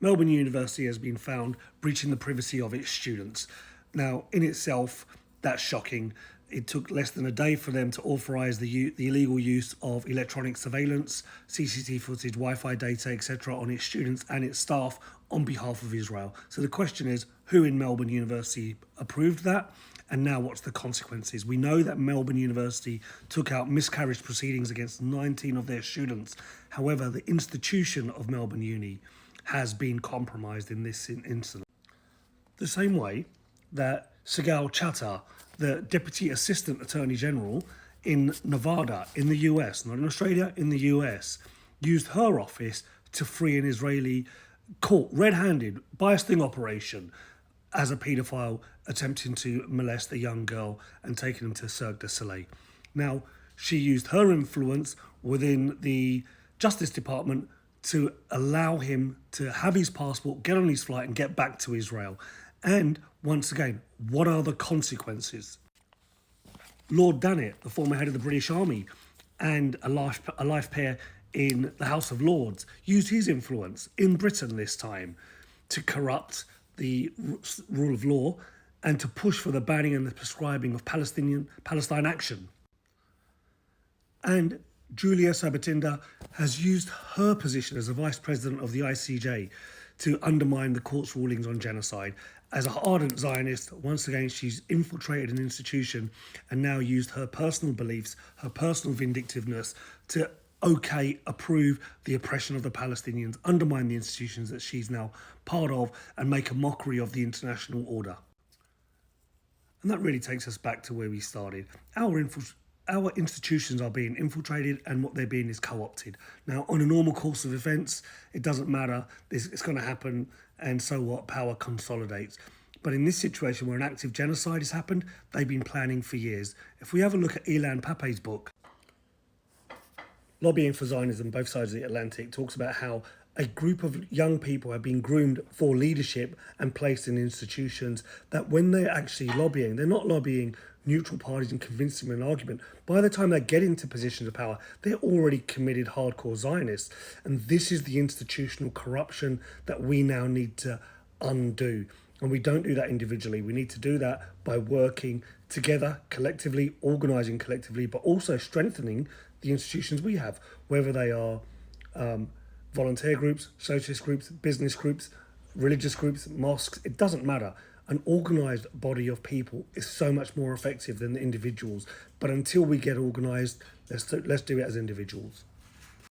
Melbourne University has been found breaching the privacy of its students. Now, in itself, that's shocking. It took less than a day for them to authorise the illegal use of electronic surveillance, CCTV footage, Wi-Fi data, etc. on its students and its staff on behalf of Israel. So the question is, who in Melbourne University approved that? And now what's the consequences? We know that Melbourne University took out miscarriage proceedings against 19 of their students. However, the institution of Melbourne Uni has been compromised in this incident. The same way that Sigal Chattah, the Deputy Assistant Attorney General in Nevada, in the US, not in Australia, in the US, used her office to free an Israeli caught red-handed by a sting operation as a paedophile attempting to molest a young girl and taking him to Cirque du Soleil. Now, she used her influence within the Justice Department to allow him to have his passport, get on his flight and get back to Israel. And once again, what are the consequences? Lord Dannatt, the former head of the British Army and a life peer in the House of Lords, used his influence in Britain this time to corrupt the rule of law and to push for the banning and the prescribing of Palestine action. And Julia Sabatinda has used her position as the Vice President of the ICJ to undermine the court's rulings on genocide. As a ardent Zionist, once again, she's infiltrated an institution and now used her personal beliefs, her personal vindictiveness to approve the oppression of the Palestinians, undermine the institutions that she's now part of, and make a mockery of the international order. And that really takes us back to where we started. Our institutions are being infiltrated, and what they're being is co-opted. Now, on a normal course of events, it doesn't matter. It's going to happen, and so what? Power consolidates. But in this situation where an active genocide has happened, they've been planning for years. If we have a look at Ilan Pappé's book, Lobbying for Zionism, Both Sides of the Atlantic, talks about how a group of young people have been groomed for leadership and placed in institutions that when they're actually lobbying, they're not lobbying neutral parties and convincing them an argument. By the time they get into positions of power, they're already committed hardcore Zionists. And this is the institutional corruption that we now need to undo. And we don't do that individually. We need to do that by working together, collectively, organising collectively, but also strengthening the institutions we have, whether they are volunteer groups, socialist groups, business groups, religious groups, mosques. It doesn't matter. An organised body of people is so much more effective than the individuals. But until we get organised, let's do it as individuals.